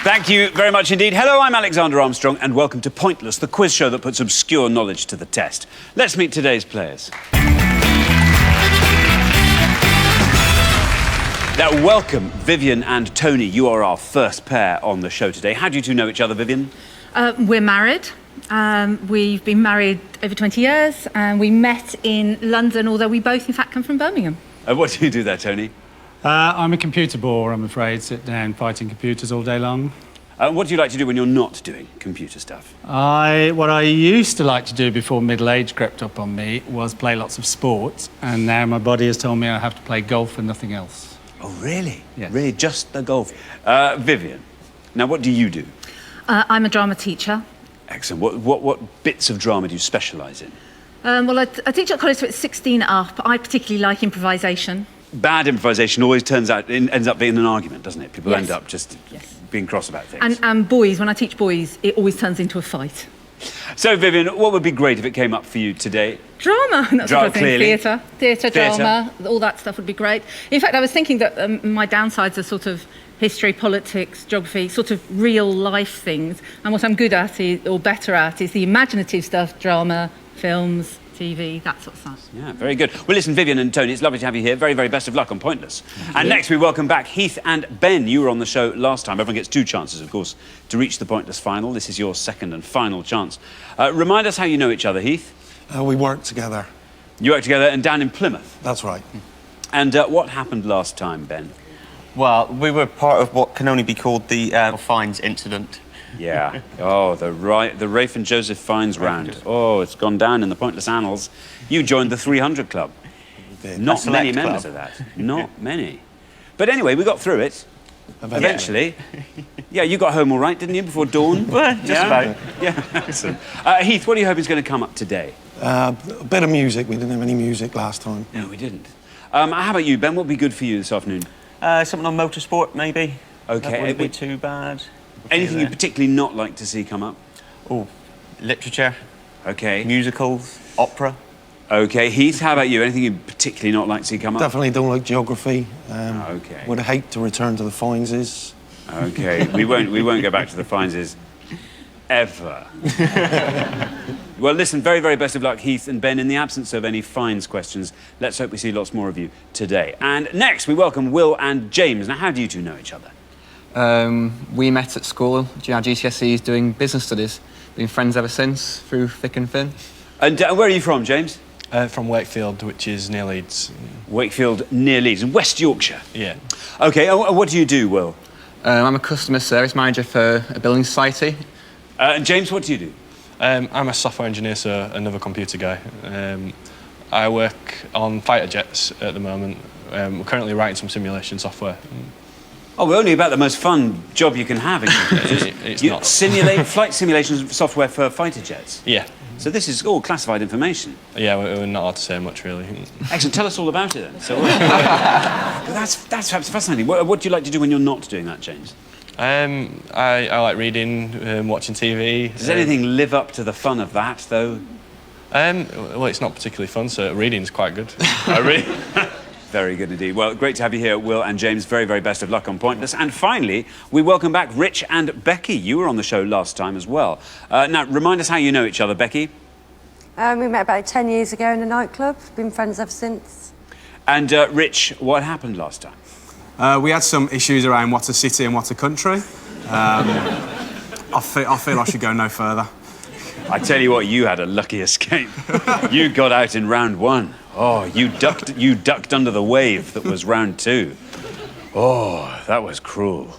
Thank you very much indeed. Hello, I'm Alexander Armstrong, and welcome to Pointless, the quiz show that puts obscure knowledge to the test. Let's meet today's players. Now, welcome, Vivian and Tony. You are our first pair on the show today. How do you two know each other, Vivian? We're married. We've been married over 20 years, and we met in London, although we both, in fact, come from Birmingham. What do you do there, Tony? I'm a computer bore, I'm afraid. Sit down fighting computers all day long. What do you like to do when you're not doing computer stuff? What I used to like to do before middle age crept up on me was play lots of sport, and now my body has told me I have to play golf and nothing else. Oh, really? Yes. Really, just the golf? Vivian, now what do you do? I'm a drama teacher. Excellent. What bits of drama do you specialise in? Well, I teach at college, so it's 16 up. I particularly like improvisation. Bad improvisation always ends up being an argument, doesn't it? People Yes. end up just being cross about things. And boys, when I teach boys, it always turns into a fight. So, Vivian, what would be great if it came up for you today? Drama, that's Drama, what I think. clearly. Theatre, drama, all that stuff would be great. In fact, I was thinking that my downsides are sort of history, politics, geography, sort of real life things. And what I'm good at, or better at, is the imaginative stuff, drama, films, TV, that sort of stuff. Yeah, very good. Well, listen, Vivian and Tony, it's lovely to have you here. Very, very best of luck on Pointless. And next we welcome back Heath and Ben. You were on the show last time. Everyone gets 2 chances, of course, to reach the Pointless final. This is your second and final chance. Remind us how you know each other, Heath. We work together. You work together and down in Plymouth. That's right. And what happened last time, Ben? Well, we were part of what can only be called the fines incident. Yeah. Oh, the Rafe and Joseph Fines round. Oh, it's gone down in the Pointless annals. You joined the 300 Club. Not many members of that. Not many. But anyway, we got through it. Eventually. Yeah, you got home all right, didn't you, before dawn? Well, just about. Yeah, excellent. Heath, what are you hoping is going to come up today? A bit of music. We didn't have any music last time. No, we didn't. How about you, Ben? What would be good for you this afternoon? Something on motorsport, maybe. OK. That wouldn't be too bad. Anything you'd particularly not like to see come up? Oh, literature. OK. Musicals, opera. OK. Heath, how about you? Anything you'd particularly not like to see come up? Definitely don't like geography. OK. Would hate to return to the Fineses. OK. we won't go back to the Fineses ever. Well, listen, very, very best of luck, Heath and Ben. In the absence of any fines questions, let's hope we see lots more of you today. And next, we welcome Will and James. Now, how do you two know each other? We met at school during our GCSEs doing business studies. Been friends ever since, through thick and thin. And where are you from, James? From Wakefield, which is near Leeds. Wakefield, near Leeds, in West Yorkshire. Yeah. OK, what do you do, Will? I'm a customer service manager for a building society. And James, what do you do? I'm a software engineer, so another computer guy. I work on fighter jets at the moment. We're currently writing some simulation software. Oh, we're only about the most fun job you can have in computers. It's you not. Simulate flight simulation software for fighter jets. Yeah. So this is all classified information. Yeah, we're not allowed to say much, really. Excellent. Tell us all about it, then. So, that's perhaps fascinating. What do you like to do when you're not doing that, James? I like reading, watching TV. Does anything live up to the fun of that, though? Well, it's not particularly fun, so reading's quite good. Oh, really? Very good indeed. Well, great to have you here, Will and James. Very, very best of luck on Pointless. And finally, we welcome back Rich and Becky. You were on the show last time as well. Now, remind us how you know each other, Becky. We met about 10 years ago in a nightclub. Been friends ever since. And Rich, what happened last time? We had some issues around what a city and what a country. I feel I should go no further. I tell you what, you had a lucky escape. You got out in round 1. Oh, you ducked under the wave that was round 2. Oh, that was cruel.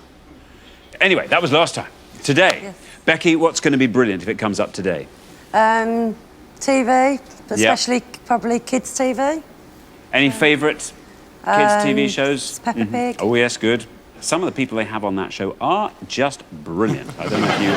Anyway, that was last time. Today, Yes. Becky, what's going to be brilliant if it comes up today? TV, but especially probably kids' TV. Any favourite kids' TV shows? Peppa Pig. Oh, yes, good. Some of the people they have on that show are just brilliant. I don't know if you...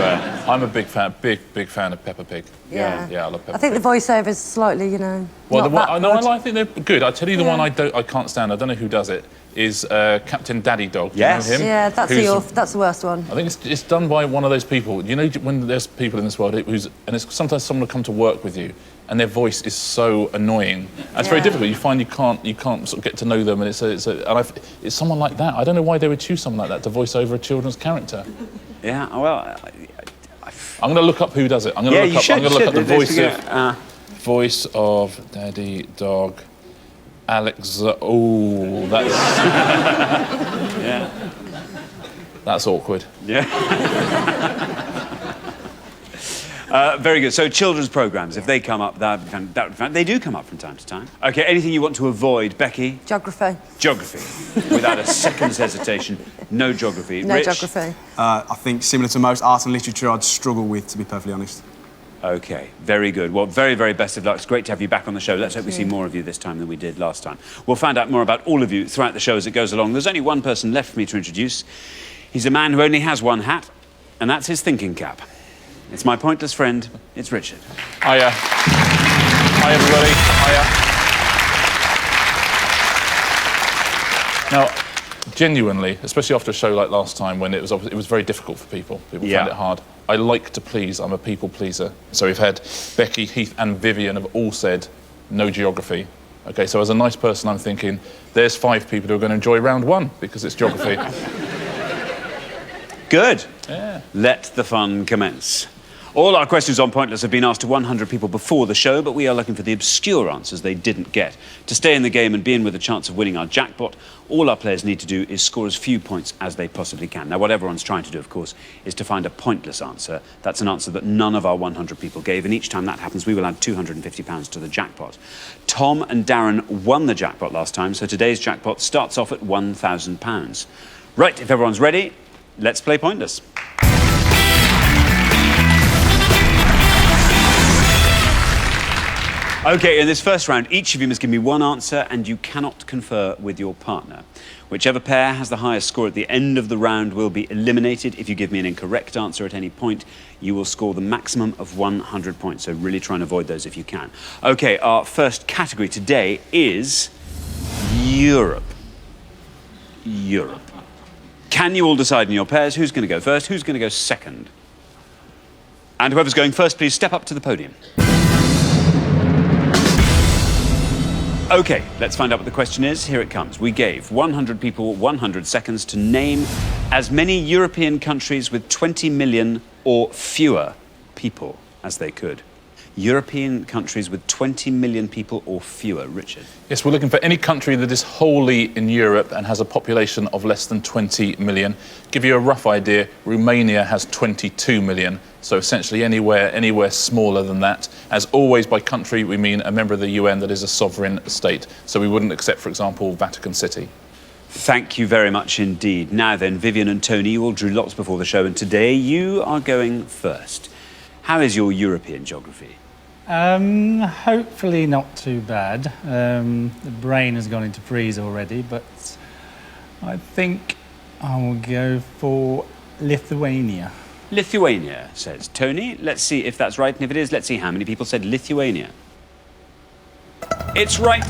I'm a big fan of Peppa Pig. Yeah. Yeah, I love Peppa I think Pig. the voiceover's slightly, you know. Well, not that good. I think they're good. I tell you the one I can't stand. I don't know who does it. Is Captain Daddy Dog. Yes. Do you know him? Yeah, that's the worst one. I think it's done by one of those people. You know, when there's people in this world sometimes someone will come to work with you, and their voice is so annoying. And it's very difficult. You find you can't sort of get to know them, and it's someone like that. I don't know why they would choose someone like that to voice over a children's character. Yeah, well... I'm going to look up who does it. I'm going to look up. I'm going to look up the voice of Daddy Dog, Alex. Oh, that's yeah. That's awkward. Yeah. Very good. So children's programmes, if they come up, they do come up from time to time. Okay, anything you want to avoid, Becky? Geography. Geography. Without a second's hesitation, no geography. No Rich? geography. I think similar to most art and literature, I'd struggle with, to be perfectly honest. Okay, very good. Well, very, very best of luck. It's great to have you back on the show. Let's hope we see more of you this time than we did last time. We'll find out more about all of you throughout the show as it goes along. There's only one person left for me to introduce. He's a man who only has one hat, and that's his thinking cap. It's my pointless friend, it's Richard. Hiya. Hi, everybody. Hiya. Now, genuinely, especially after a show like last time when it was very difficult for people. People found it hard. I like to please. I'm a people pleaser. So we've had Becky, Heath and Vivian have all said no geography. Okay, so as a nice person, I'm thinking, there's 5 people who are going to enjoy round 1 because it's geography. Good. Yeah. Let the fun commence. All our questions on Pointless have been asked to 100 people before the show, but we are looking for the obscure answers they didn't get. To stay in the game and be in with a chance of winning our jackpot, all our players need to do is score as few points as they possibly can. Now, what everyone's trying to do, of course, is to find a pointless answer. That's an answer that none of our 100 people gave, and each time that happens, we will add £250 to the jackpot. Tom and Darren won the jackpot last time, so today's jackpot starts off at £1,000. Right, if everyone's ready, let's play Pointless. OK, in this first round, each of you must give me one answer and you cannot confer with your partner. Whichever pair has the highest score at the end of the round will be eliminated. If you give me an incorrect answer at any point, you will score the maximum of 100 points. So really try and avoid those if you can. OK, our first category today is Europe. Europe. Can you all decide in your pairs who's going to go first, who's going to go second? And whoever's going first, please step up to the podium. OK, let's find out what the question is. Here it comes. We gave 100 people 100 seconds to name as many European countries with 20 million or fewer people as they could. European countries with 20 million people or fewer. Richard? Yes, we're looking for any country that is wholly in Europe and has a population of less than 20 million. Give you a rough idea, Romania has 22 million, so essentially anywhere smaller than that. As always, by country, we mean a member of the UN that is a sovereign state. So we wouldn't accept, for example, Vatican City. Thank you very much indeed. Now then, Vivian and Tony, you all drew lots before the show, and today you are going first. How is your European geography? Hopefully not too bad. The brain has gone into freeze already, but I think I will go for Lithuania. Lithuania, says Tony. Let's see if that's right, and if it is, let's see how many people said Lithuania. It's right.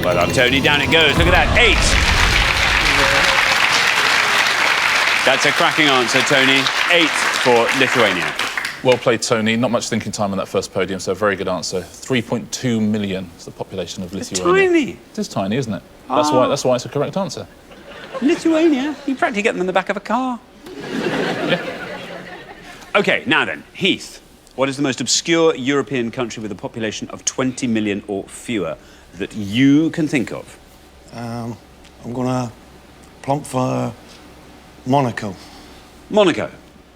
Well done, Tony. Down it goes. Look at that. 8. That's a cracking answer, Tony. 8 for Lithuania. Well played, Tony. Not much thinking time on that first podium, so a very good answer. 3.2 million is the population of Lithuania. It's tiny. It is tiny, isn't it? That's why it's a correct answer. Lithuania? You practically get them in the back of a car. Yeah. OK, now then, Heath. What is the most obscure European country with a population of 20 million or fewer that you can think of? I'm going to plump for Monaco. Monaco,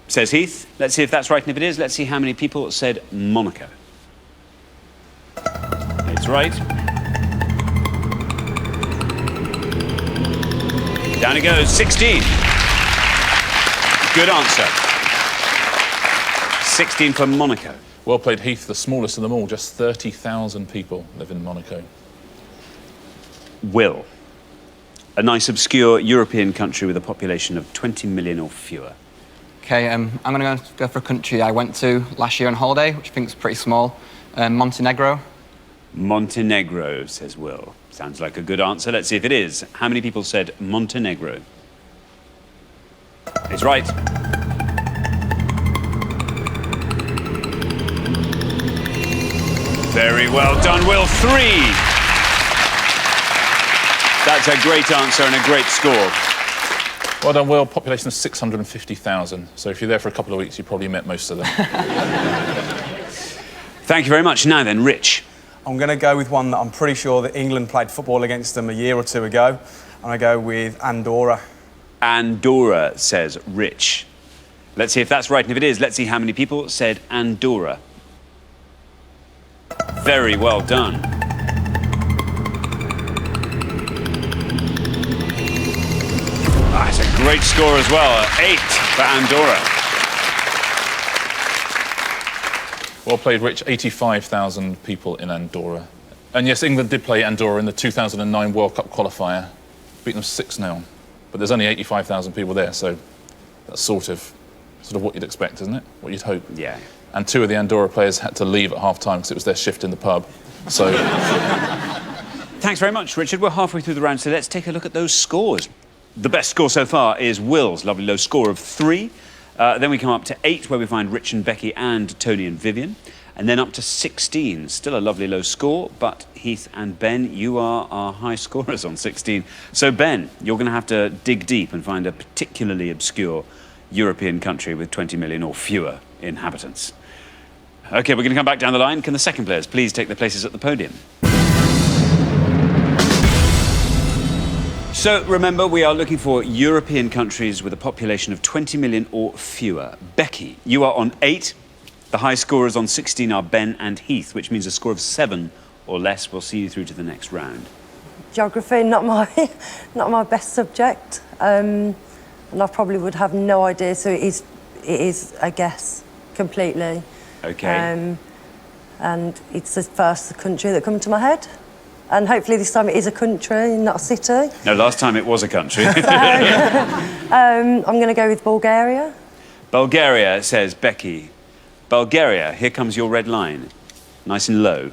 says Heath. Let's see if that's right, and if it is, let's see how many people said Monaco. It's right. Down it goes, 16. Good answer. 16 for Monaco. Well played, Heath. The smallest of them all, just 30,000 people live in Monaco. Will. A nice obscure European country with a population of 20 million or fewer. OK, I'm going to go for a country I went to last year on holiday, which I think is pretty small. Montenegro. Montenegro, says Will. Sounds like a good answer. Let's see if it is. How many people said Montenegro? It's right. Very well done, Will. 3. That's a great answer and a great score. Well done, Will. Population of 650,000. So if you're there for a couple of weeks, you probably met most of them. Thank you very much. Now then, Rich. I'm going to go with one that I'm pretty sure that England played football against them a year or two ago. And I go with Andorra. Andorra, says Rich. Let's see if that's right, and if it is, let's see how many people said Andorra. Very well done. That's a great score as well, 8 for Andorra. Well played, Rich. 85,000 people in Andorra. And yes, England did play Andorra in the 2009 World Cup qualifier, beat them 6-0. But there's only 85,000 people there, so that's sort of what you'd expect, isn't it? What you'd hope. Yeah. And 2 of the Andorra players had to leave at half-time because it was their shift in the pub. So... Thanks very much, Richard. We're halfway through the round, so let's take a look at those scores. The best score so far is Will's lovely low score of 3. Then we come up to 8, where we find Rich and Becky and Tony and Vivian. And then up to 16. Still a lovely low score, but Heath and Ben, you are our high scorers on 16. So, Ben, you're going to have to dig deep and find a particularly obscure European country with 20 million or fewer inhabitants. OK, we're going to come back down the line. Can the second players please take their places at the podium? So, remember, we are looking for European countries with a population of 20 million or fewer. Becky, you are on 8. The high scorers on 16 are Ben and Heath, which means a score of 7 or less will see you through to the next round. Geography, not my best subject, and I probably would have no idea. So it is a guess completely. OK. And it's the first country that comes to my head. And hopefully this time it is a country, not a city. No, last time it was a country. I'm going to go with Bulgaria. Bulgaria, says Becky. Bulgaria, here comes your red line. Nice and low.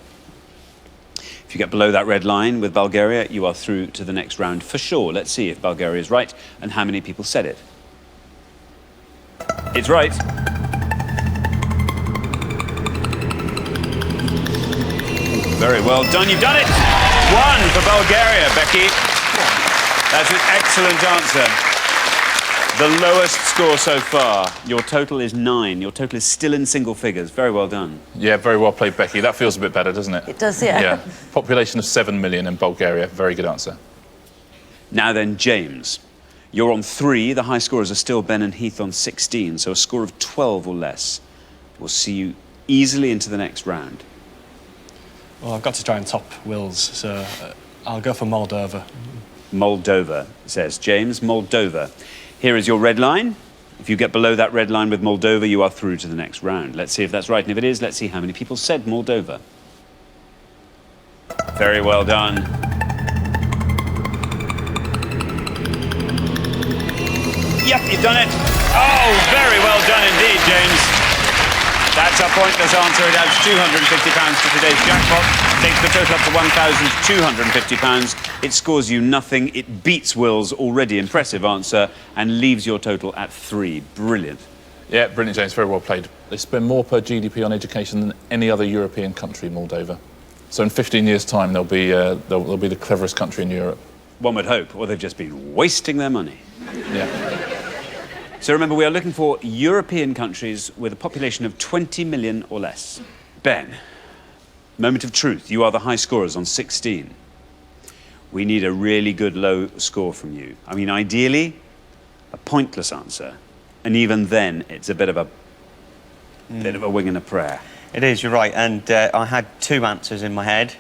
If you get below that red line with Bulgaria, you are through to the next round for sure. Let's see if Bulgaria is right and how many people said it. It's right. Very well done. You've done it. 1 for Bulgaria, Becky. That's an excellent answer. The lowest score so far. Your total is 9. Your total is still in single figures. Very well done. Yeah, very well played, Becky. That feels a bit better, doesn't it? It does, yeah. Yeah. Population of 7 million in Bulgaria. Very good answer. Now then, James. You're on 3. The high scorers are still Ben and Heath on 16, so a score of 12 or less will see you easily into the next round. Well, I've got to try and top Will's, so I'll go for Moldova. Moldova, says James. Moldova. Here is your red line. If you get below that red line with Moldova, you are through to the next round. Let's see if that's right, and if it is, let's see how many people said Moldova. Very well done. Yep, you've done it. Oh, very well done indeed, James. That's a pointless answer. It adds £250 to today's jackpot. Takes the total up to £1,250. It scores you nothing. It beats Will's already impressive answer and leaves your total at 3. Brilliant. Yeah, brilliant, James. Very well played. They spend more per GDP on education than any other European country, Moldova. So in 15 years' time, they'll be the cleverest country in Europe. One would hope, or they've just been wasting their money. Yeah. So remember, we are looking for European countries with a population of 20 million or less. Ben, moment of truth. You are the high scorers on 16. We need a really good low score from you. I mean, ideally, a pointless answer. And even then, it's a bit of a wing and a prayer. It is, you're right. And I had 2 answers in my head.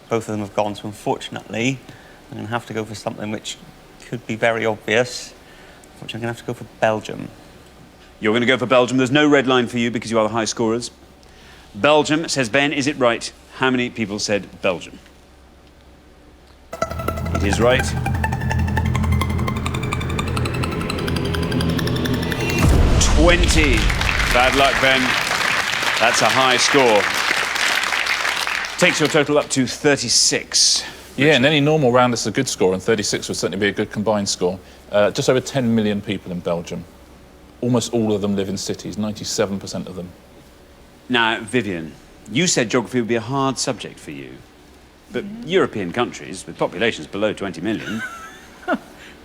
Both of them have gone, so unfortunately, I'm going to have to go for something which could be very obvious. Which I'm going to have to go for Belgium. You're going to go for Belgium. There's no red line for you because you are the high scorers. Belgium, says Ben. Is it right? How many people said Belgium? It is right. 20. Bad luck, Ben. That's a high score. Takes your total up to 36. Yeah, in any normal round, it's a good score, and 36 would certainly be a good combined score. Just over 10 million people in Belgium. Almost all of them live in cities, 97% of them. Now, Vivian, you said geography would be a hard subject for you. But European countries with populations below 20 million...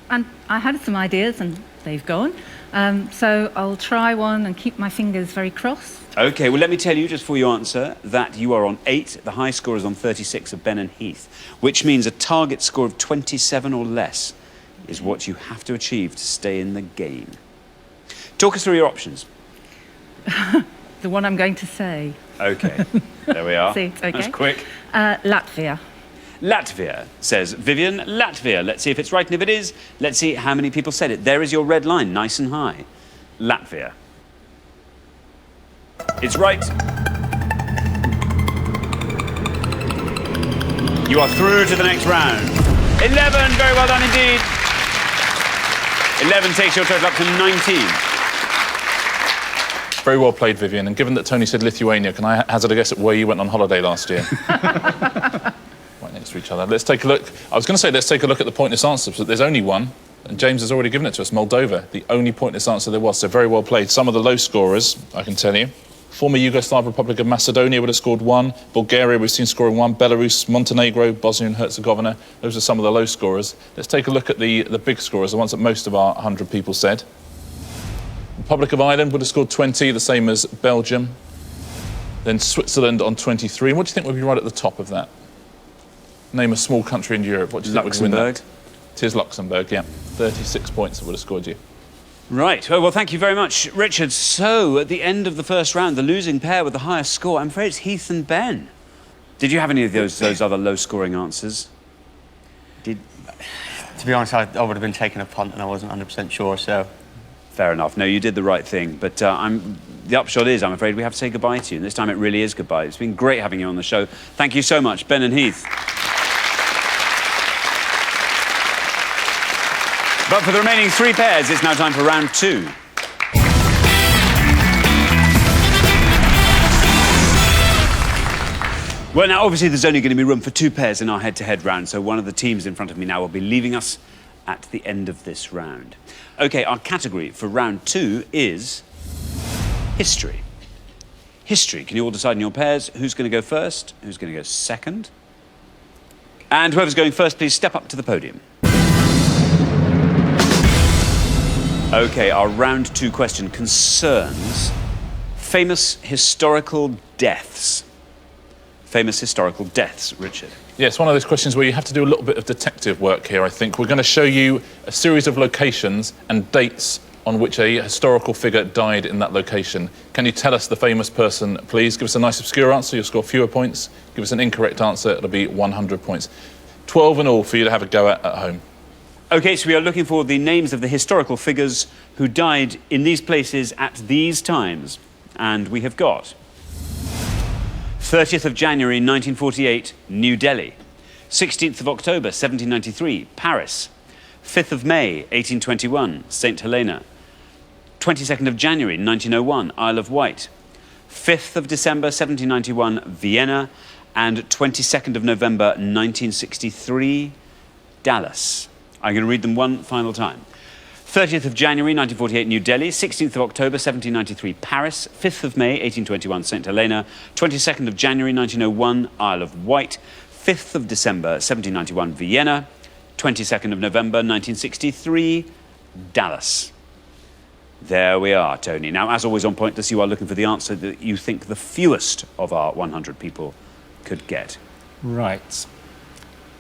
And I had some ideas and they've gone. So I'll try one and keep my fingers very crossed. OK, well, let me tell you, just before you answer, that you are on 8. The high score is on 36 of Ben and Heath, which means a target score of 27 or less is what you have to achieve to stay in the game. Talk us through your options. The one I'm going to say. OK, there we are. See, okay. That's quick. Latvia. Latvia, says Vivian. Latvia. Let's see if it's right, and if it is, let's see how many people said it. There is your red line, nice and high. Latvia. It's right. You are through to the next round. 11, very well done indeed. 11 takes your total up to 19. Very well played, Vivian. And given that Tony said Lithuania, can I hazard a guess at where you went on holiday last year? Right next to each other. Let's take a look. I was going to say let's take a look at the pointless answers, but there's only one. And James has already given it to us, Moldova. The only pointless answer there was, so very well played. Some of the low scorers, I can tell you. Former Yugoslav Republic of Macedonia would have scored 1. Bulgaria, we've seen scoring 1. Belarus, Montenegro, Bosnia and Herzegovina. Those are some of the low scorers. Let's take a look at the big scorers, the ones that most of our 100 people said. Republic of Ireland would have scored 20, the same as Belgium. Then Switzerland on 23. And what do you think would be right at the top of that? Name a small country in Europe. What do you think would win that? It is Luxembourg, yeah. 36 points that would have scored you. Right. Oh, well, thank you very much, Richard. So, at the end of the first round, the losing pair with the highest score, I'm afraid it's Heath and Ben. Did you have any of those other low-scoring answers? To be honest, I would have been taking a punt and I wasn't 100% sure, so... Fair enough. No, you did the right thing. But the upshot is, I'm afraid, we have to say goodbye to you. And this time it really is goodbye. It's been great having you on the show. Thank you so much, Ben and Heath. But for the remaining 3 pairs, it's now time for round 2. Well, now, obviously, there's only going to be room for 2 pairs in our head-to-head round, so one of the teams in front of me now will be leaving us at the end of this round. OK, our category for round 2 is history. History. Can you all decide in your pairs who's going to go first, who's going to go second? And whoever's going first, please step up to the podium. OK, our round 2 question concerns famous historical deaths. Famous historical deaths, Richard. Yes, one of those questions where you have to do a little bit of detective work here, I think. We're going to show you a series of locations and dates on which a historical figure died in that location. Can you tell us the famous person, please? Give us a nice obscure answer, you'll score fewer points. Give us an incorrect answer, it'll be 100 points. 12 in all for you to have a go at home. OK, so we are looking for the names of the historical figures who died in these places at these times. And we have got 30th of January 1948, New Delhi. 16th of October 1793, Paris. 5th of May 1821, St Helena. 22nd of January 1901, Isle of Wight. 5th of December 1791, Vienna. And 22nd of November 1963, Dallas. I'm going to read them one final time. 30th of January 1948, New Delhi. 16th of October 1793, Paris. 5th of May 1821, St Helena. 22nd of January 1901, Isle of Wight. 5th of December 1791, Vienna. 22nd of November 1963, Dallas. There we are, Tony. Now, as always on Pointless, you are looking for the answer that you think the fewest of our 100 people could get. Right.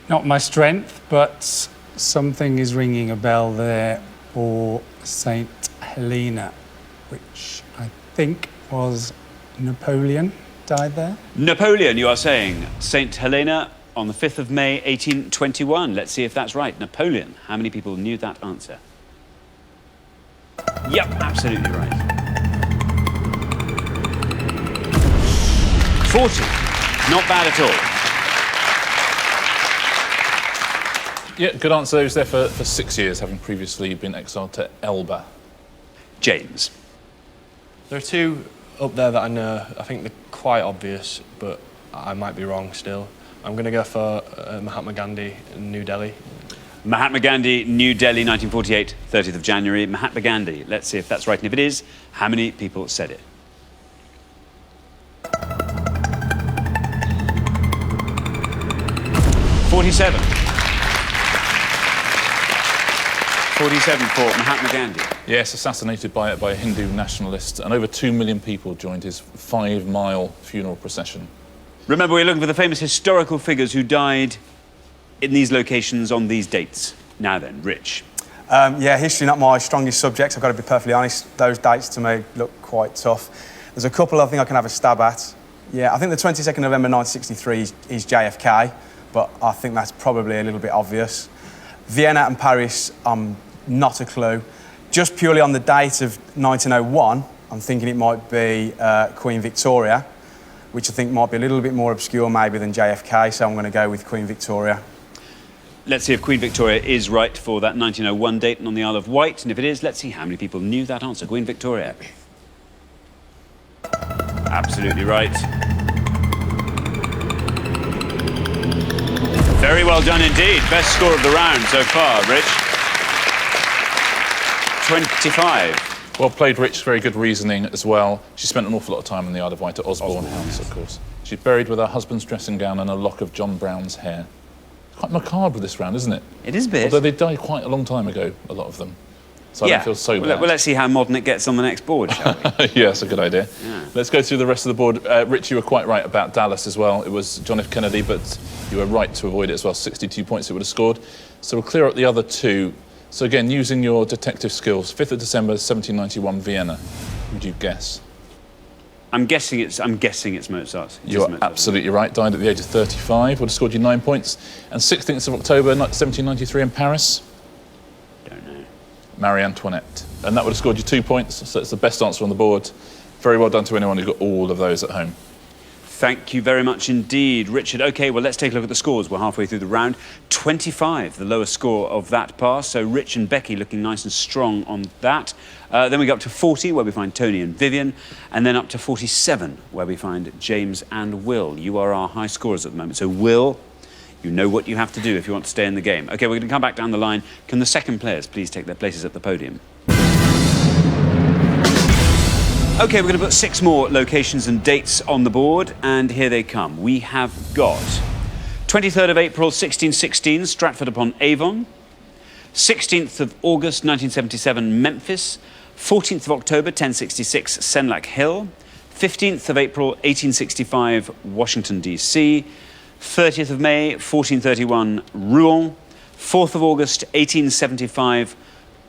Not my strength, but something is ringing a bell there for St Helena, which I think was Napoleon died there. Napoleon, you are saying. St Helena on the 5th of May 1821. Let's see if that's right. Napoleon. How many people knew that answer? Yep, absolutely right. 40. Not bad at all. Yeah, good answer. He was there for 6 years, having previously been exiled to Elba. James. There are 2 up there that I know. I think they're quite obvious, but I might be wrong still. I'm going to go for Mahatma Gandhi in New Delhi. Mahatma Gandhi, New Delhi, 1948, 30th of January. Mahatma Gandhi. Let's see if that's right. And if it is, how many people said it? 47. 47 for Mahatma Gandhi. Yes, assassinated by a Hindu nationalist, and over 2 million people joined his 5-mile funeral procession. Remember, we're looking for the famous historical figures who died in these locations on these dates. Now then, Rich. Yeah, history not my strongest subject, I've got to be perfectly honest. Those dates to me look quite tough. There's a couple I think I can have a stab at. Yeah, I think the 22nd November 1963 is JFK, but I think that's probably a little bit obvious. Vienna and Paris, not a clue. Just purely on the date of 1901, I'm thinking it might be Queen Victoria, which I think might be a little bit more obscure maybe than JFK, so I'm going to go with Queen Victoria. Let's see if Queen Victoria is right for that 1901 date and on the Isle of Wight, and if it is, let's see how many people knew that answer. Queen Victoria. Absolutely right. Very well done indeed. Best score of the round so far, Rich. 25. Well played, Rich. Very good reasoning as well. She spent an awful lot of time in the Isle of Wight at Osborne House, of course. She's buried with her husband's dressing gown and a lock of John Brown's hair. Quite macabre this round, isn't it? It is a bit. Although they died quite a long time ago, a lot of them. So I don't feel so bad. Well, let's see how modern it gets on the next board, shall we? Yeah, that's a good idea. Yeah. Let's go through the rest of the board. Rich, you were quite right about Dallas as well. It was John F. Kennedy, but you were right to avoid it as well. 62 points it would have scored. So we'll clear up the other two. So again, using your detective skills, 5th of December, 1791, Vienna. Would you guess? I'm guessing it's Mozart. You're absolutely right. Died at the age of 35. Would have scored you 9 points. And 16th of October, 1793 in Paris. Don't know. Marie Antoinette. And that would have scored you 2 points. So it's the best answer on the board. Very well done to anyone who got all of those at home. Thank you very much indeed, Richard. OK, well, let's take a look at the scores. We're halfway through the round. 25, the lowest score of that pass. So Rich and Becky looking nice and strong on that. Then we go up to 40, where we find Tony and Vivian. And then up to 47, where we find James and Will. You are our high scorers at the moment. So, Will, you know what you have to do if you want to stay in the game. OK, we're going to come back down the line. Can the second players please take their places at the podium? OK, we're going to put 6 more locations and dates on the board, and here they come. We have got 23rd of April, 1616, Stratford-upon-Avon. 16th of August, 1977, Memphis. 14th of October, 1066, Senlac Hill. 15th of April, 1865, Washington, D.C. 30th of May, 1431, Rouen. 4th of August, 1875,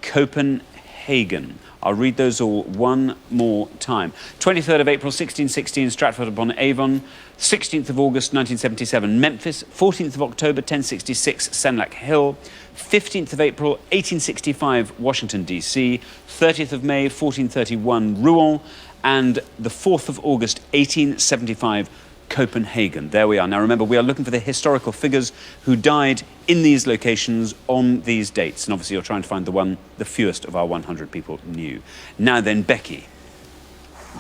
Copenhagen. I'll read those all one more time. 23rd of April, 1616, Stratford-upon-Avon. 16th of August, 1977, Memphis. 14th of October, 1066, Senlac Hill. 15th of April, 1865, Washington, D.C. 30th of May, 1431, Rouen. And the 4th of August, 1875, Copenhagen. There we are. Now remember, we are looking for the historical figures who died in these locations on these dates. And obviously you're trying to find the one the fewest of our 100 people knew. Now then, Becky.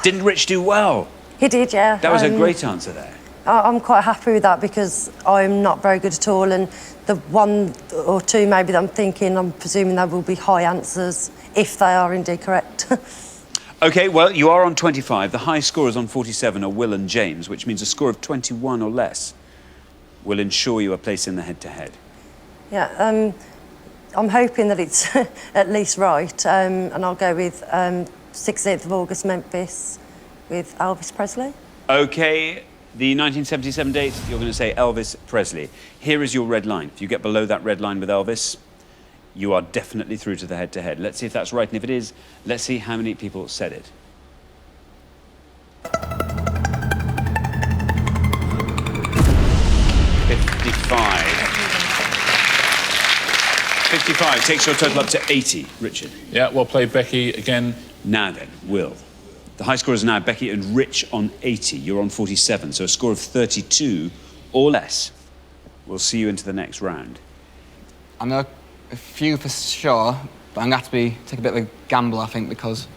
Didn't Rich do well? He did, yeah. That was a great answer there. I'm quite happy with that because I'm not very good at all, and the one or two maybe that I'm thinking, I'm presuming they will be high answers if they are indeed correct. OK, well, you are on 25. The high scorers on 47 are Will and James, which means a score of 21 or less will ensure you a place in the head-to-head. Yeah, I'm hoping that it's at least right, and I'll go with 16th of August, Memphis, with Elvis Presley. OK, the 1977 date, you're going to say Elvis Presley. Here is your red line. If you get below that red line with Elvis, you are definitely through to the head-to-head. Let's see if that's right, and if it is, let's see how many people said it. 55 takes your total up to 80, Richard. Yeah, well played, Becky, again. Now then, Will. The high scorers are now Becky and Rich on 80. You're on 47, so a score of 32 or less will see you into the next round. I know a few for sure, but I'm going to have to take a bit of a gamble, I think, because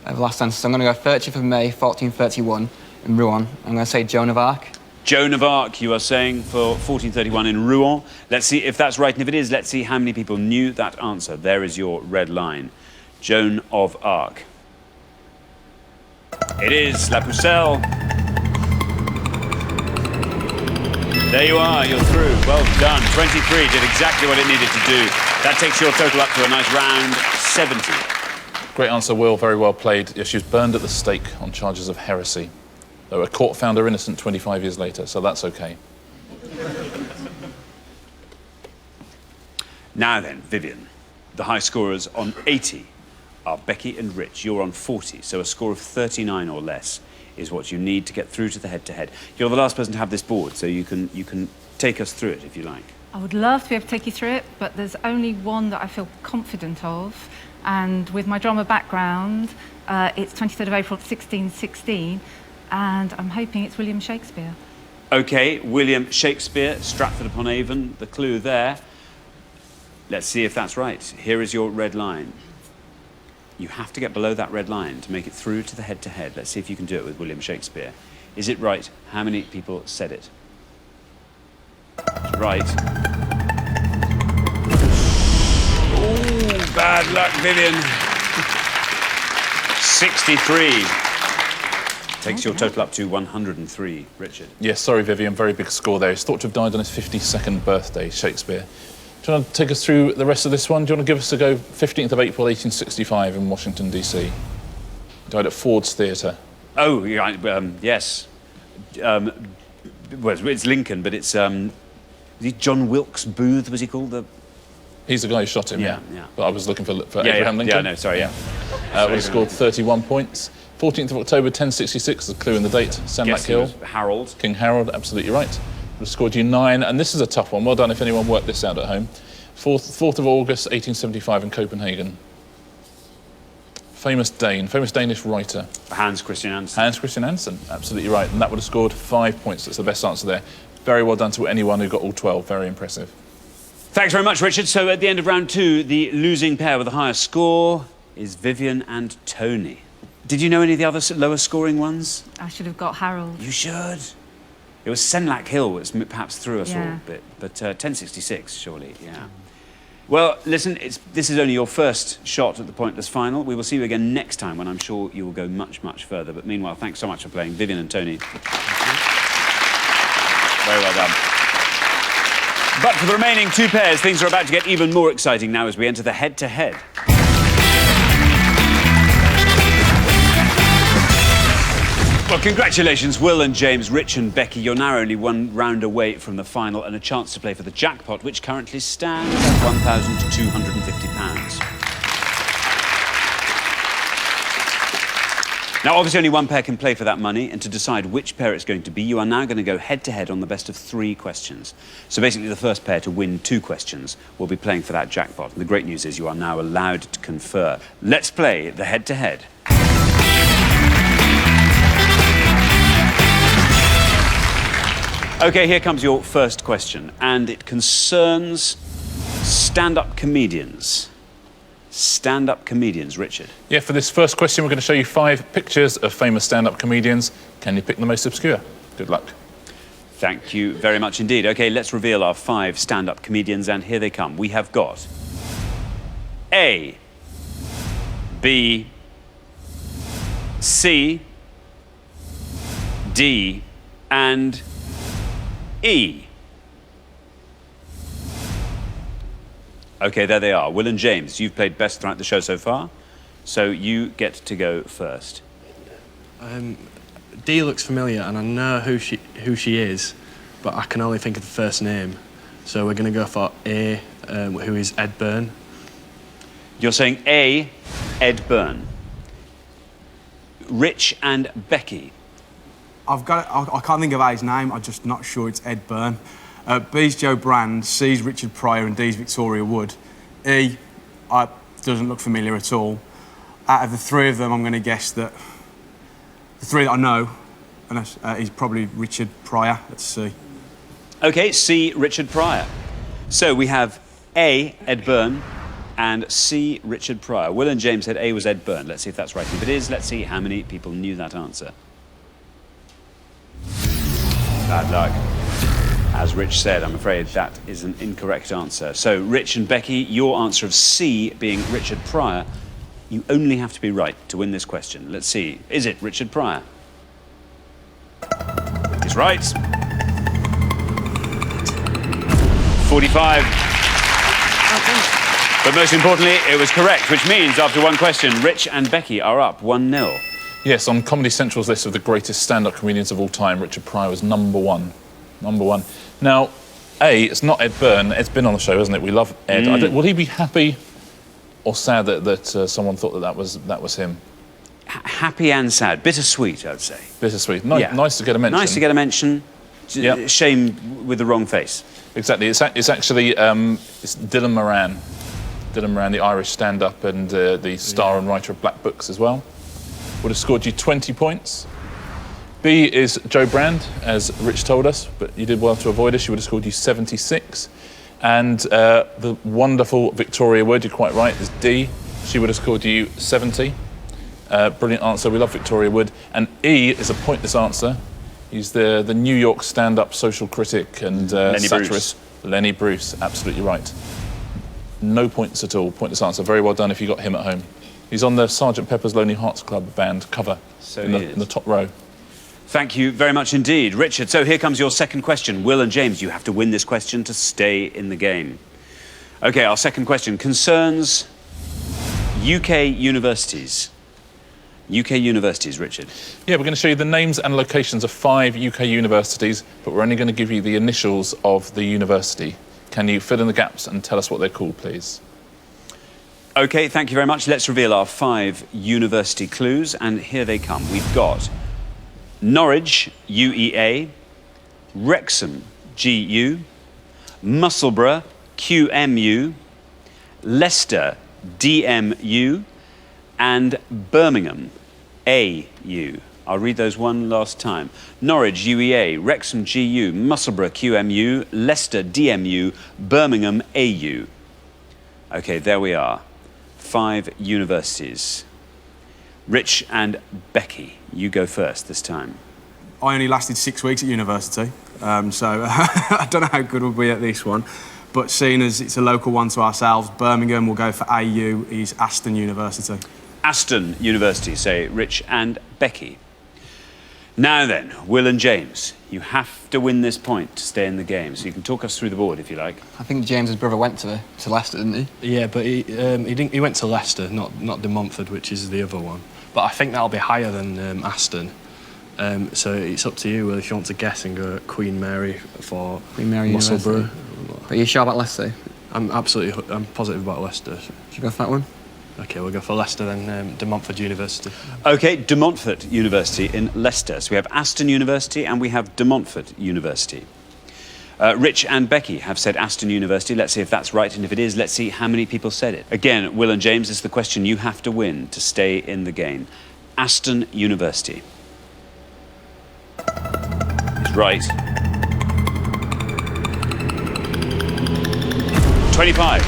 of the last answer. So I'm going to go 30th of May, 1431 in Rouen. I'm going to say Joan of Arc. Joan of Arc, you are saying, for 1431 in Rouen. Let's see if that's right, and if it is, let's see how many people knew that answer. There is your red line. Joan of Arc. It is La Pucelle. There you are, you're through. Well done. 23 did exactly what it needed to do. That takes your total up to a nice round 70. Great answer, Will. Very well played. Yeah, she was burned at the stake on charges of heresy. Though a court found her innocent 25 years later, so that's OK. Now then, Vivian, the high scorers on 80 are Becky and Rich. You're on 40, so a score of 39 or less is what you need to get through to the head-to-head. You're the last person to have this board, so you can take us through it if you like. I would love to be able to take you through it, but there's only one that I feel confident of. And with my drama background, it's 23rd of April 1616, and I'm hoping it's William Shakespeare. OK, William Shakespeare, Stratford-upon-Avon, the clue there. Let's see if that's right. Here is your red line. You have to get below that red line to make it through to the head-to-head. Let's see if you can do it with William Shakespeare. Is it right? How many people said it? It's right. Ooh, bad luck, Vivian. 63. Takes your total up to 103, Richard. Yes, sorry, Vivian, very big score there. He's thought to have died on his 52nd birthday, Shakespeare. Do you want to take us through the rest of this one? Do you want to give us a go? 15th of April, 1865 in Washington, D.C. Died at Ford's Theatre. Oh, yes. Well, it's Lincoln, but it's John Wilkes Booth, was he called? He's the guy who shot him, yeah. But I was looking for Abraham Lincoln. Yeah, no, sorry, yeah. We scored 31 points. 14th of October, 1066, the clue in the date. Senlac Hill. Harold. King Harold, absolutely right. We've scored you 9, and this is a tough one. Well done if anyone worked this out at home. 4th of August, 1875 in Copenhagen. Famous Danish writer. Hans Christian Andersen. Hans Christian Andersen, absolutely right. And that would have scored 5 points. That's the best answer there. Very well done to anyone who got all 12. Very impressive. Thanks very much, Richard. So at the end of round 2, the losing pair with the highest score is Vivian and Tony. Did you know any of the other lower scoring ones? I should have got Harold. You should. It was Senlac Hill, which perhaps threw us all a bit. But 1066, surely, yeah. Well, listen, this is only your first shot at the pointless final. We will see you again next time when I'm sure you will go much, much further. But meanwhile, thanks so much for playing, Vivian and Tony. Very well done. But for the remaining 2 pairs, things are about to get even more exciting now as we enter the head-to-head. Well, congratulations, Will and James, Rich and Becky. You're now only 1 round away from the final and a chance to play for the jackpot, which currently stands at £1,250. Now, obviously, only 1 pair can play for that money, and to decide which pair it's going to be, you are now going to go head-to-head on the best of 3 questions. So basically, the first pair to win 2 questions will be playing for that jackpot. And the great news is you are now allowed to confer. Let's play the head-to-head. OK, here comes your first question, and it concerns stand-up comedians. Stand-up comedians, Richard. Yeah, for this first question, we're going to show you 5 pictures of famous stand-up comedians. Can you pick the most obscure? Good luck. Thank you very much indeed. OK, let's reveal our 5 stand-up comedians, and here they come. We have got A, B, C, D, and E. OK, there they are. Will and James, you've played best throughout the show so far, so you get to go first. D looks familiar, and I know who she is, but I can only think of the first name. So we're going to go for A, who is Ed Byrne. You're saying A, Ed Byrne. Rich and Becky. I can't think of A's name, I'm just not sure it's Ed Byrne. B's Joe Brand, C's Richard Pryor and D's Victoria Wood. E doesn't look familiar at all. Out of the 3 of them, I'm going to guess that the 3 that I know, and is probably Richard Pryor. Let's see. OK, C, Richard Pryor. So we have A, Ed Byrne, and C, Richard Pryor. Will and James said A was Ed Byrne. Let's see if that's right. If it is, let's see how many people knew that answer. Bad luck. As Rich said, I'm afraid that is an incorrect answer. So, Rich and Becky, your answer of C being Richard Pryor, you only have to be right to win this question. Let's see. Is it Richard Pryor? He's right. 45. But most importantly, it was correct, which means after one question, Rich and Becky are up 1-0. Yes, on Comedy Central's list of the greatest stand-up comedians of all time, Richard Pryor was number one. Number one. Now, it's not Ed Byrne. Ed's been on the show, hasn't it? We love Ed. Will he be happy or sad that someone thought that was him? Happy and sad. Bittersweet, I'd say. Bittersweet. Nice to get a mention. Nice to get a mention. Yep. Shame with the wrong face. Exactly. It's actually it's Dylan Moran. Dylan Moran, the Irish stand-up and the star and writer of Black Books as well. Would have scored you 20 points. B is Joe Brand, as Rich told us, but you did well to avoid us. She would have scored you 76. And the wonderful Victoria Wood, you're quite right, is D. She would have scored you 70. Brilliant answer. We love Victoria Wood. And E is a pointless answer. He's the New York stand-up social critic and satirist. Lenny Bruce, absolutely right. No points at all. Pointless answer. Very well done if you got him at home. He's on the Sgt. Pepper's Lonely Hearts Club Band cover in the top row. Thank you very much indeed, Richard. So here comes your second question. Will and James, you have to win this question to stay in the game. OK, our second question concerns UK universities. UK universities, Richard. Yeah, we're going to show you the names and locations of 5 UK universities, but we're only going to give you the initials of the university. Can you fill in the gaps and tell us what they're called, please? OK, thank you very much. Let's reveal our 5 university clues, and here they come. We've got Norwich, UEA, Wrexham, GU, Musselburgh, QMU, Leicester, DMU, and Birmingham, AU. I'll read those one last time. Norwich, UEA, Wrexham, GU, Musselburgh, QMU, Leicester, DMU, Birmingham, AU. OK, there we are. 5 universities. Rich and Becky, you go first this time. I only lasted 6 weeks at university, so I don't know how good we'll be at this one. But seeing as it's a local one to ourselves, Birmingham will go for AU, is Aston University. Aston University, say Rich and Becky. Now then, Will and James, you have to win this point to stay in the game, so you can talk us through the board if you like. I think James's brother went to Leicester, didn't he? Yeah, but he didn't. He went to Leicester, not De Montfort, which is the other one. But I think that'll be higher than Aston. So it's up to you, Will, if you want to guess and go Queen Mary for Musselburgh. But are you sure about Leicester? I'm positive about Leicester. Should we go for that one? OK, we'll go for Leicester then, De Montfort University. OK, De Montfort University in Leicester. So we have Aston University and we have De Montfort University. Rich and Becky have said Aston University. Let's see if that's right, and if it is, let's see how many people said it. Again, Will and James, this is the question you have to win to stay in the game. Aston University. Is right. 25.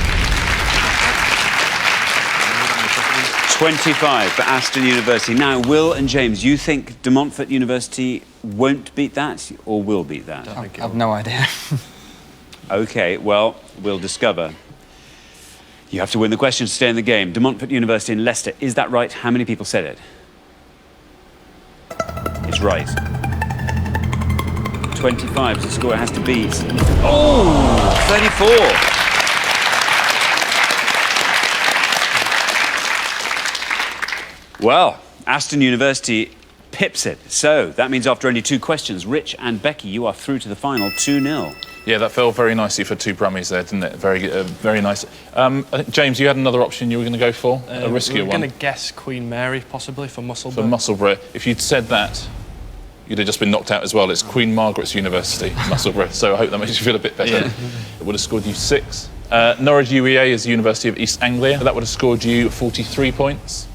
25 for Aston University. Now, Will and James, you think De Montfort University won't beat that or will beat that? I have no idea. OK, well, we'll discover. You have to win the question to stay in the game. De Montfort University in Leicester. Is that right? How many people said it? It's right. 25 is the score it has to beat. Oh, 34. Well, Aston University pips it. So that means after only 2 questions, Rich and Becky, you are through to the final 2-0. Yeah, that fell very nicely for 2 Brummies there, didn't it? Very nice. I think, James, you had another option you were going to go for, a riskier one. We're going to guess Queen Mary, possibly, for Musselburgh. For Musselburgh. If you'd said that, you'd have just been knocked out as well. It's Queen Margaret's University, Musselburgh, so I hope that makes you feel a bit better. Yeah. It would have scored you 6. Norwich UEA is the University of East Anglia. That would have scored you 43 points.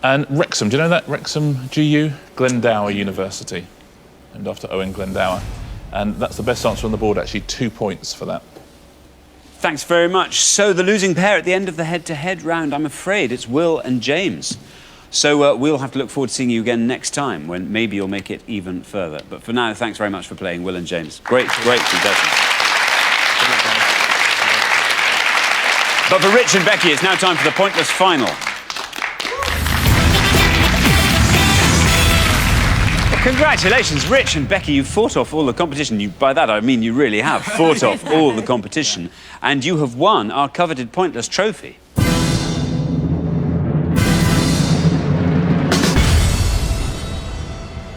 And Wrexham, do you know that? Wrexham GU? Glendower University, named after Owen Glendower. And that's the best answer on the board, actually, 2 points for that. Thanks very much. So the losing pair at the end of the head-to-head round, I'm afraid, it's Will and James. So we'll have to look forward to seeing you again next time, when maybe you'll make it even further. But for now, thanks very much for playing, Will and James. Great contestants. But for Rich and Becky, it's now time for the pointless final. The Congratulations, Rich and Becky. You fought off all the competition. By that, I mean you really have fought off all the competition. And you have won our coveted Pointless trophy.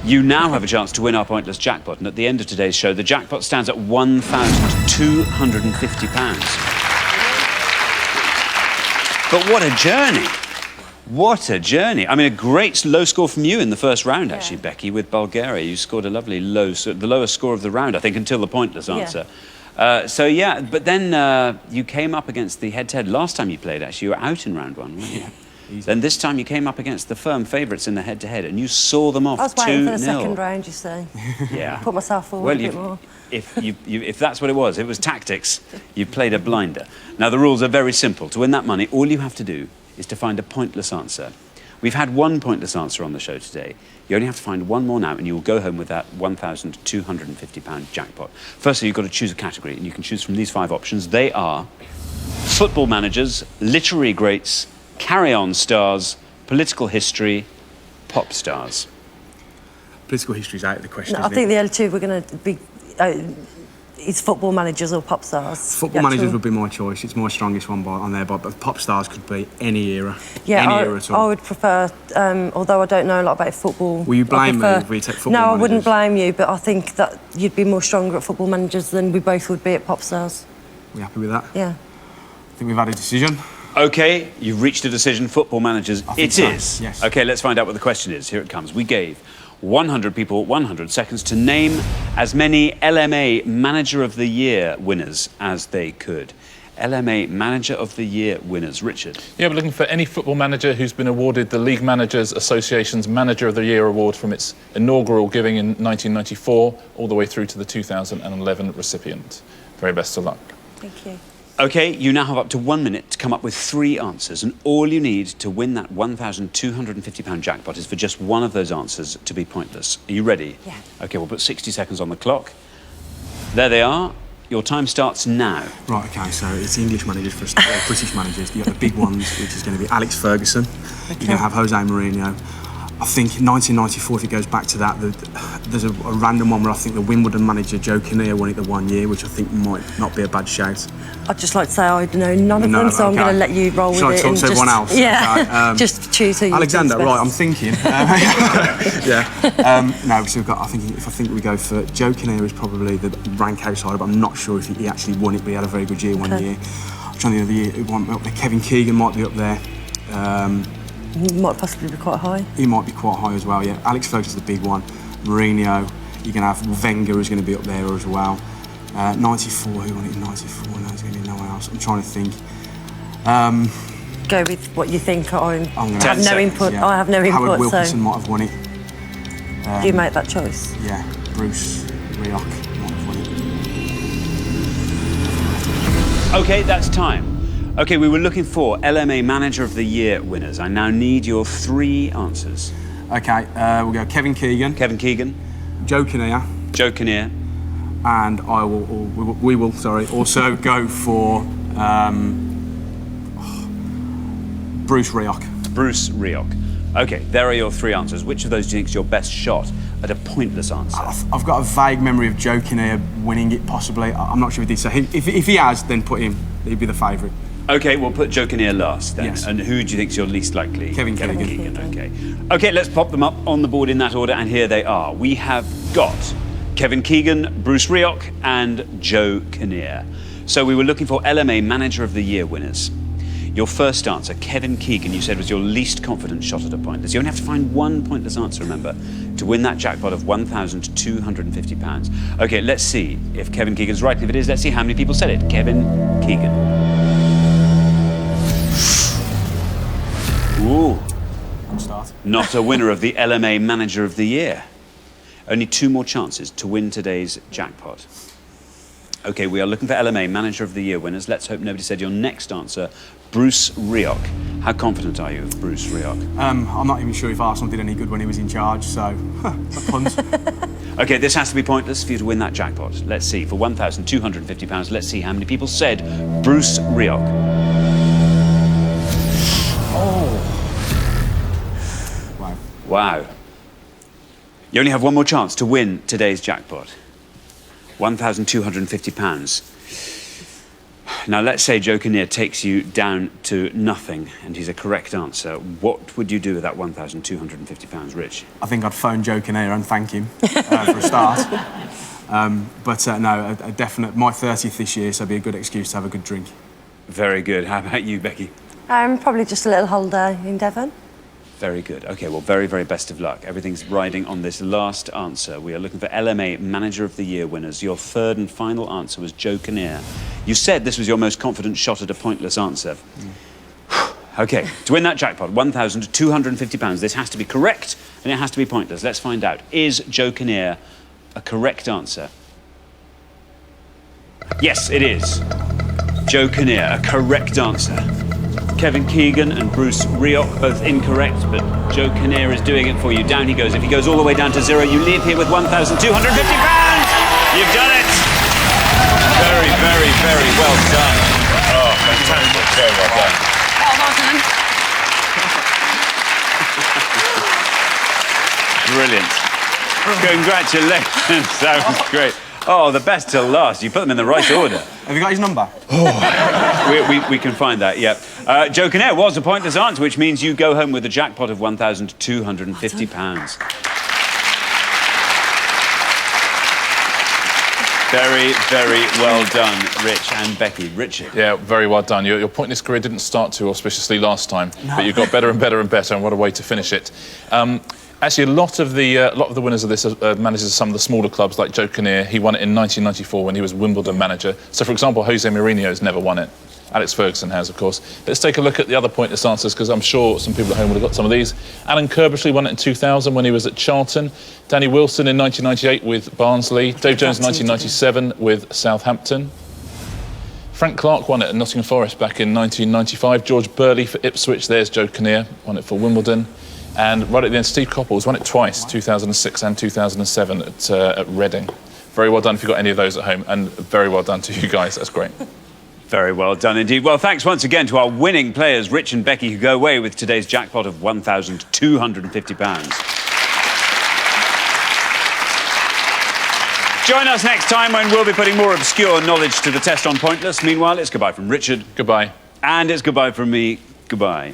You now have a chance to win our Pointless jackpot. And at the end of today's show, the jackpot stands at £1,250. But what a journey. What a journey. I mean, a great low score from you in the first round, actually, Becky, with Bulgaria. You scored a lovely low, the lowest score of the round, I think, until the Pointless answer. So, yeah, but then you came up against the head-to-head. Last time you played, actually, you were out in round one, weren't you? Then this time you came up against the firm favourites in the head-to-head, and you saw them off 2-0. I was waiting for the second round, you see. Yeah. Put myself forward a bit more. If that's what it was tactics, you played a blinder. Now, the rules are very simple. To win that money, all you have to do is to find a pointless answer. We've had one pointless answer on the show today. You only have to find one more now, and you will go home with that £1,250 jackpot. Firstly, you've got to choose a category, and you can choose from these 5 options. They are football managers, literary greats, carry-on stars, political history, pop stars. Political history's out of the question. No, I think the other two were going to be... it's football managers or pop stars. Football managers would be my choice. It's my strongest one on there, but pop stars could be any era. Yeah, any era at all. I would prefer, although I don't know a lot about football. Will you blame me if we take football managers? No, I wouldn't blame you, but I think that you'd be more stronger at football managers than we both would be at pop stars. We happy with that? Yeah. I think we've had a decision. OK, you've reached a decision. Football managers, it is. Yes. OK, let's find out what the question is. Here it comes. We gave 100 people 100 seconds to name as many LMA Manager of the Year winners as they could. LMA Manager of the Year winners. Richard? Yeah, we're looking for any football manager who's been awarded the League Managers Association's Manager of the Year award from its inaugural giving in 1994 all the way through to the 2011 recipient. Very best of luck. Thank you. OK, you now have up to 1 minute to come up with 3 answers, and all you need to win that £1,250 jackpot is for just one of those answers to be pointless. Are you ready? Yeah. OK, we'll put 60 seconds on the clock. There they are. Your time starts now. Right, OK, so it's English managers for British managers. You've got the big ones, which is going to be Alex Ferguson. Okay. You're going to have Jose Mourinho. I think 1994, if it goes back to that, there's a random one where I think the Wimbledon manager, Joe Kinnear, won it the one year, which I think might not be a bad shout. I'd just like to say I know none of them, so I'm going to let you roll with it. Shall I talk to everyone else? Yeah, Okay, just choose who you Alexander, think's right, I'm best. thinking. Yeah. No, so we've got, I think we go for Joe Kinnear is probably the rank outsider, but I'm not sure if he actually won it, but he had a very good year one year. I'm trying to think of the year, who won up there. Kevin Keegan might be up there. Might possibly be quite high. He might be quite high as well, yeah. Alex Ferguson's the big one. Mourinho, you're going to have Wenger, who's going to be up there as well. 94, who won it in 94? No, there's going to be no one else. I'm trying to think. Go with what you think. I I'm have no input. Yeah. I have no input. Howard Wilkinson so might have won it. you make that choice. Yeah, Bruce Rioch might have won it. OK, that's time. OK, we were looking for LMA Manager of the Year winners. I now need your 3 answers. OK, we'll go Kevin Keegan. Kevin Keegan. Joe Kinnear. Joe Kinnear. And we will also go for Bruce Rioch. Bruce Rioch. OK, there are your 3 answers. Which of those do you think is your best shot at a pointless answer? I've got a vague memory of Joe Kinnear winning it, possibly. I'm not sure if he did. So if he has, then put him. He'd be the favourite. OK, we'll put Joe Kinnear last then. Yes. And who do you think's your least likely? Kevin Keegan. OK. OK, let's pop them up on the board in that order, and here they are. We have got Kevin Keegan, Bruce Rioch, and Joe Kinnear. So we were looking for LMA Manager of the Year winners. Your first answer, Kevin Keegan, you said was your least confident shot at a pointless. You only have to find one pointless answer, remember, to win that jackpot of £1,250. OK, let's see if Kevin Keegan's right. If it is, let's see how many people said it. Kevin Keegan. Ooh. Good start. Not a winner of the LMA Manager of the Year. Only 2 more chances to win today's jackpot. OK, we are looking for LMA Manager of the Year winners. Let's hope nobody said your next answer, Bruce Rioch. How confident are you of Bruce Rioch? I'm not even sure if Arsenal did any good when he was in charge, so a punt. OK, this has to be pointless for you to win that jackpot. Let's see, for £1,250, let's see how many people said Bruce Rioch. Oh. Wow. Wow. You only have one more chance to win today's jackpot. £1,250. Now, let's say Joe Kinnear takes you down to nothing and he's a correct answer. What would you do with that £1,250, Rich? I think I'd phone Joe Kinnear and thank him for a start. No, a definite... My 30th this year, so it'd be a good excuse to have a good drink. Very good. How about you, Becky? Probably just a little holiday in Devon. Very good. OK, well, very, very best of luck. Everything's riding on this last answer. We are looking for LMA Manager of the Year winners. Your third and final answer was Joe Kinnear. You said this was your most confident shot at a pointless answer. OK, to win that jackpot, £1,250, this has to be correct and it has to be pointless. Let's find out. Is Joe Kinnear a correct answer? Yes, it is. Joe Kinnear, a correct answer. Kevin Keegan and Bruce Rioch, both incorrect, but Joe Kinnear is doing it for you. Down he goes. If he goes all the way down to 0, you leave here with £1,250. You've done it. Very, very, very well done. Oh, fantastic. Very well done. Brilliant. Congratulations. That was great. Oh, the best till last. You put them in the right order. Have you got his number? We can find that, yeah. Joe Kinnear was a pointless answer, which means you go home with a jackpot of £1,250. Very, very well done, Rich and Becky. Richard. Yeah, very well done. Your pointless career didn't start too auspiciously last time, but you got better and better and better, and what a way to finish it. Actually, a lot of the winners of this are managers of some of the smaller clubs, like Joe Kinnear. He won it in 1994 when he was Wimbledon manager. So, for example, Jose Mourinho's never won it. Alex Ferguson has, of course. Let's take a look at the other pointless answers, because I'm sure some people at home would have got some of these. Alan Kirbishley won it in 2000 when he was at Charlton. Danny Wilson in 1998 with Barnsley. Dave Jones in 1997 with Southampton. Frank Clark won it at Nottingham Forest back in 1995. George Burley for Ipswich. There's Joe Kinnear, won it for Wimbledon. And right at the end, Steve Copples won it twice, 2006 and 2007 at Reading. Very well done if you've got any of those at home, and very well done to you guys. That's great. Very well done indeed. Well, thanks once again to our winning players, Rich and Becky, who go away with today's jackpot of £1,250. Join us next time when we'll be putting more obscure knowledge to the test on Pointless. Meanwhile, it's goodbye from Richard. Goodbye. And it's goodbye from me. Goodbye.